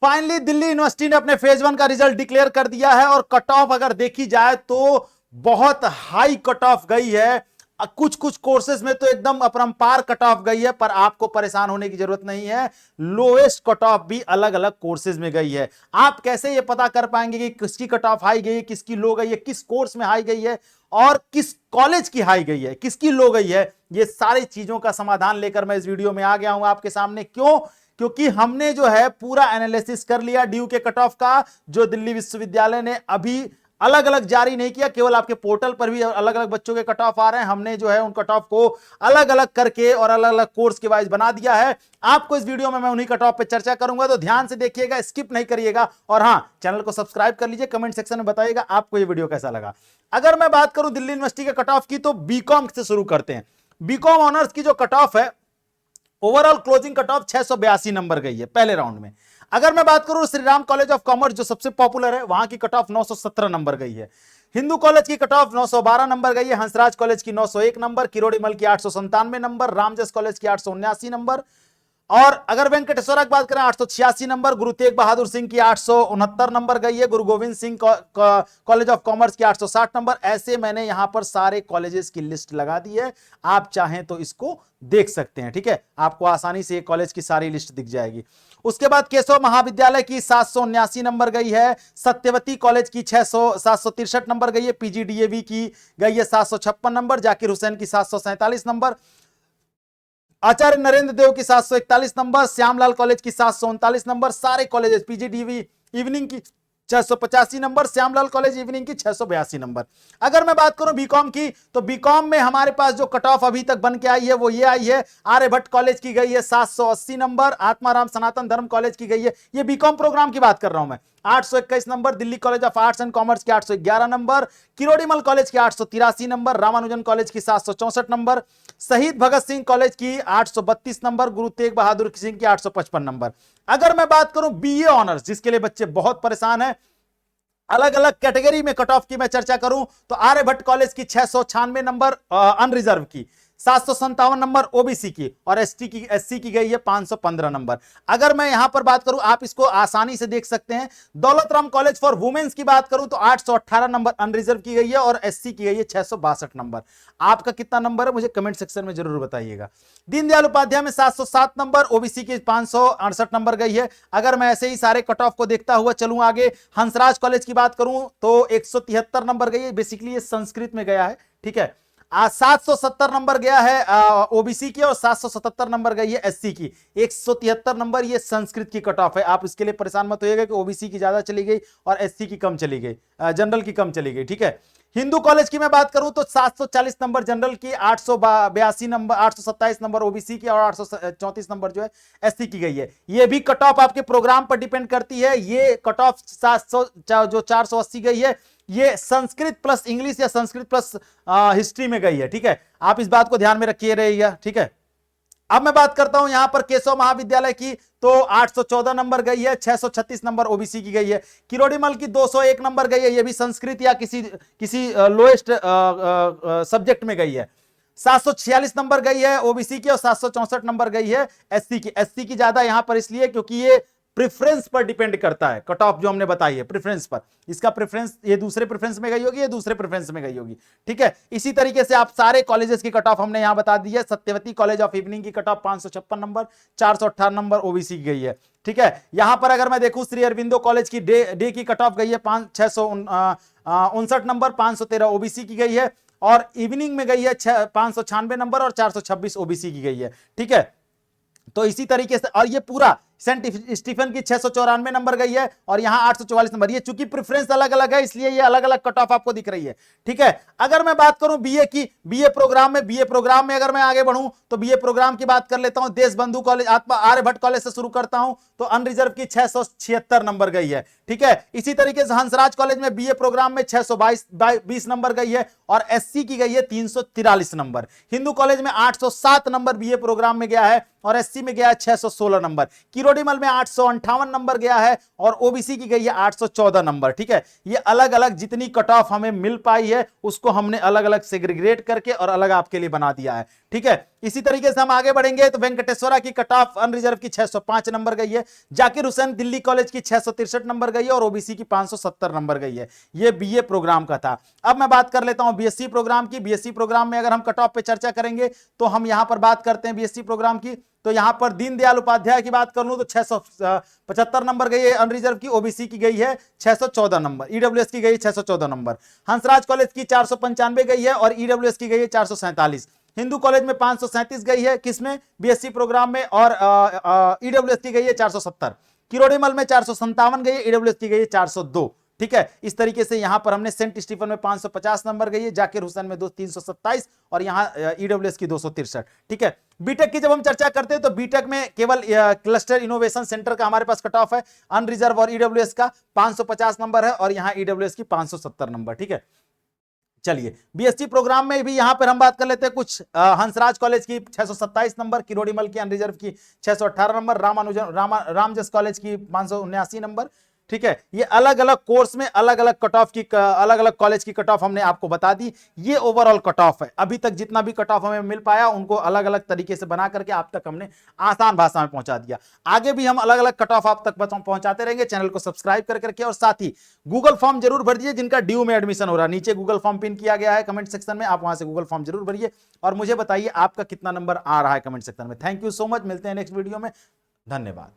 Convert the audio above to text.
Finally Delhi university ने अपने phase 1 का रिजल्ट डिक्लेयर कर दिया है और कट ऑफ अगर देखी जाए तो बहुत हाई कट ऑफ गई है। कुछ कुछ कोर्सेज में तो एकदम अपरंपार कट ऑफ गई है, पर आपको परेशान होने की जरूरत नहीं है। लोएस्ट कट ऑफ भी अलग अलग कोर्सेज में गई है। आप कैसे ये पता कर पाएंगे कि किसकी कट ऑफ हाई गई है, किसकी लो गई है, किस कोर्स में हाई गई है और किस कॉलेज की हाई गई है, किसकी लो गई है? ये सारी चीजों का समाधान लेकर मैं इस वीडियो में आ गया हूं आपके सामने। क्यों? क्योंकि हमने जो है पूरा एनालिसिस कर लिया ड्यू के कट ऑफ का, जो दिल्ली विश्वविद्यालय ने अभी अलग अलग जारी नहीं किया, केवल आपके पोर्टल पर भी अलग अलग बच्चों के कट ऑफ आ रहे हैं। हमने जो है उन कट ऑफ को अलग अलग करके और अलग अलग कोर्स के वाइज बना दिया है। आपको इस वीडियो में मैं उन्हीं कट ऑफ पे चर्चा करूंगा, तो ध्यान से देखिएगा, स्किप नहीं करिएगा। और हां, चैनल को सब्सक्राइब कर लीजिए, कमेंट सेक्शन में बताइएगा आपको ये वीडियो कैसा लगा। अगर मैं बात करूं दिल्ली यूनिवर्सिटी के कट ऑफ की, तो बीकॉम से शुरू करते हैं। बीकॉम ऑनर्स की जो कट ऑफ है, overall closing cut off 682 number गई है पहले राउंड में। अगर मैं बात करूं Shri Ram college of commerce जो सबसे पॉपुलर है, वहां की कट ऑफ 917 नंबर गई है। हिंदू कॉलेज की कट ऑफ 912 नंबर गई है। हंसराज कॉलेज की 901 नंबर, किरोड़ीमल की 897 नंबर, रामजस कॉलेज की 879 नंबर, और अगर वेंकटेश्वरा की बात करें 886 नंबर, गुरु तेग बहादुर सिंह की 869 नंबर गई है, गुरु Govind Singh college of commerce की 860 नंबर। ऐसे मैंने यहां पर सारे कॉलेजेस की लिस्ट लगा दी है, आप चाहें तो इसको देख सकते हैं। ठीक है, आपको आसानी से कॉलेज की सारी लिस्ट दिख जाएगी। उसके बाद केशव महाविद्यालय की 779 नंबर गई है, सत्यवती कॉलेज की 763 नंबर गई है, पीजीडीएवी की गई है 756 नंबर, जाकिर हुसैन की 747 नंबर, आचार्य नरेंद्र देव की 741 नंबर, श्यामलाल कॉलेज की 739 नंबर। सारे कॉलेजेस पीजीडीवी इवनिंग की 685 नंबर, श्यामलाल कॉलेज इवनिंग की 682 नंबर। अगर मैं बात करूं बीकॉम की, तो बीकॉम में हमारे पास जो कट ऑफ अभी तक बन के आई है वो ये आई है। आर्यभट्ट कॉलेज की गई है 780 नंबर, आत्माराम सनातन धर्म कॉलेज की गई है, ये बीकॉम प्रोग्राम की बात कर रहा हूं मैं, 821 number, Delhi college of arts and commerce की 811 नंबर, किरोड़ीमल कॉलेज की 883 नंबर, रामानुजन कॉलेज की 764 नंबर, शहीद भगत सिंह कॉलेज की 832 नंबर, गुरु तेग बहादुर सिंह की 855 नंबर। अगर मैं बात करूं बीए ऑनर्स, जिसके लिए बच्चे बहुत परेशान हैं, अलग अलग कैटेगरी में कट ऑफ की मैं चर्चा करूं, तो आर्यभट्ट कॉलेज की 696 नंबर अनरिजर्व की, 757 नंबर ओबीसी की, और एससी की गई है 515 नंबर। अगर मैं यहां पर बात करूं, आप इसको आसानी से देख सकते हैं, Daulat Ram college for women's की बात करूं तो 818 नंबर अनरिजर्व की गई है और एससी की गई है 662 नंबर। आपका कितना नंबर है मुझे कमेंट सेक्शन में जरूर बताइएगा। दीनदयाल उपाध्याय में 707 नंबर, ओबीसी की 568 नंबर गई है। अगर मैं ऐसे ही सारे कट ऑफ को देखता हुआ चलूं आगे, हंसराज कॉलेज की बात करूं तो 173 नंबर गई है, बेसिकली ये संस्कृत में गया है। ठीक है, 770 नंबर गया है ओबीसी की और 777 नंबर गई है एससी की। 173 नंबर ये संस्कृत की कट ऑफ है। आप इसके लिए परेशान मत होइएगा कि ओबीसी की ज्यादा चली गई और एससी की कम चली गई, जनरल की कम चली गई। ठीक है, हिंदू कॉलेज की मैं बात करूं तो 740 नंबर जनरल की, 882 नंबर, 827 नंबर ओबीसी की और 834 नंबर जो है एससी की गई है। ये भी कट ऑफ आपके प्रोग्राम पर डिपेंड करती है। ये कट ऑफ 700 जो 480 गई है, ये संस्कृत प्लस इंग्लिश या संस्कृत प्लस हिस्ट्री में गई है। ठीक है, आप इस बात को ध्यान में रखिए रहिएगा। ठीक है, अब मैं बात करता हूं यहां पर केशव महाविद्यालय की, तो 814 नंबर गई है, 636 नंबर ओबीसी की गई है। किरोड़ीमल की 201 नंबर गई है, ये भी संस्कृत या किसी लोएस्ट सब्जेक्ट में गई है। 746 नंबर गई है ओबीसी की और 764 नंबर गई है एससी की। एससी की ज्यादा यहां पर इसलिए क्योंकि ये प्रेफरेंस पर डिपेंड करता है, कट ऑफ जो हमने बताई है प्रेफरेंस पर। इसका प्रेफरेंस, ये दूसरे प्रेफरेंस में गई होगी, ये दूसरे प्रेफरेंस में गई होगी। ठीक है, इसी तरीके से आप सारे कॉलेजेस की कट ऑफ हमने यहां बता दी है। सत्यवती कॉलेज ऑफ इवनिंग की cut off 556 number, 418 number OBC की गई है। ठीक है, यहां पर अगर मैं देखूं श्री अरविंदो कॉलेज की डे की कट ऑफ गई है 659 नंबर, 513 ओबीसी की गई है, और इवनिंग में गई है 596 नंबर और 426 ओबीसी की गई है। ठीक है, तो इसी तरीके से, और ये पूरा सेंट स्टीफन की 694 नंबर गई है और यहां 844 नंबर। ये चूंकि प्रेफरेंस अलग अलग है इसलिए ये अलग अलग कट ऑफ आपको दिख रही है। ठीक है, अगर मैं बात करूं बीए की, बीए प्रोग्राम में अगर मैं आगे बढ़ूं तो बीए प्रोग्राम की बात कर लेता हूं। देशबंधु कॉलेज, आर्यभट्ट कॉलेज से शुरू करता हूं तो अनरिजर्व की 676 नंबर गई है। ठीक है, इसी तरीके से हंसराज कॉलेज में बीए प्रोग्राम में 622 नंबर गई है और एससी की गई है 343 नंबर। हिंदू कॉलेज में 807 नंबर बीए प्रोग्राम में गया है और एससी में गया है 616 नंबर। किरोड़ीमल में 858 नंबर गया है और ओबीसी की गई है 814 नंबर। ठीक है, ये अलग अलग जितनी कट ऑफ हमें मिल पाई है उसको हमने अलग अलग सेग्रीगेट करके और अलग आपके लिए बना दिया है। ठीक है, इसी तरीके से हम आगे बढ़ेंगे तो वेंकटेश्वरा की कट ऑफ अनरिजर्व की 605 नंबर गई है, जाकिर हुसैन दिल्ली कॉलेज की 663 नंबर गई है और ओबीसी की 570 नंबर गई है। ये बीए प्रोग्राम का था। अब मैं बात कर लेता हूं बीएससी प्रोग्राम की। बीएससी प्रोग्राम में अगर हम कट ऑफ पे चर्चा करेंगे तो हम यहां पर बात करते हैं बीएससी प्रोग्राम की, तो यहां पर दीनदयाल उपाध्याय की बात कर लूं तो 675 नंबर गई है अनरिजर्व की, ओबीसी की गई है 614 नंबर, ईडब्ल्यूएस की गई है 614 नंबर, हंसराज कॉलेज की 495 गई है और ईडब्ल्यूएस की गई है 447, हिंदू कॉलेज में 537 गई है, किसमें बीएससी प्रोग्राम में, और ईडब्ल्यूएस की गई है 470, किरोड़ीमल में 457 गई है, ईडब्ल्यूएस की गई है 402। ठीक है, इस तरीके से यहां पर हमने सेंट स्टीफन में 550 नंबर गई है, जाकिर हुसैन में 327 और यहां ईडब्ल्यूएस की 263। ठीक है, बीटेक की जब हम चर्चा करते हैं तो बीटेक में केवल क्लस्टर इनोवेशन सेंटर का हमारे पास कट ऑफ है अनरिजर्व और ईडब्ल्यूएस का 550 नंबर है और यहां ईडब्ल्यूएस की 570 नंबर। ठीक है, चलिए बीएससी प्रोग्राम में भी यहां पर हम बात कर लेते हैं कुछ। हंसराज कॉलेज की 627 नंबर, किरोड़ीमल की अनरिजर्व की 618 नंबर, रामजस कॉलेज की 579 नंबर। ठीक है, ये अलग अलग कोर्स में अलग अलग कट ऑफ की, अलग अलग कॉलेज की कट ऑफ हमने आपको बता दी। ये ओवरऑल कट ऑफ है, अभी तक जितना भी कट ऑफ हमें मिल पाया उनको अलग अलग तरीके से बना करके आप तक हमने आसान भाषा में पहुंचा दिया। आगे भी हम अलग अलग कट ऑफ आप तक पहुंचाते रहेंगे। चैनल को सब्सक्राइब करके और साथ ही गूगल फॉर्म जरूर भर दीजिए जिनका ड्यू में एडमिशन हो रहा है। नीचे गूगल फॉर्म पिन किया गया है कमेंट सेक्शन में, आप वहां से गूगल फॉर्म जरूर भरिए और मुझे बताइए आपका कितना नंबर आ रहा है कमेंट सेक्शन में। थैंक यू सो मच, मिलते हैं नेक्स्ट वीडियो में, धन्यवाद।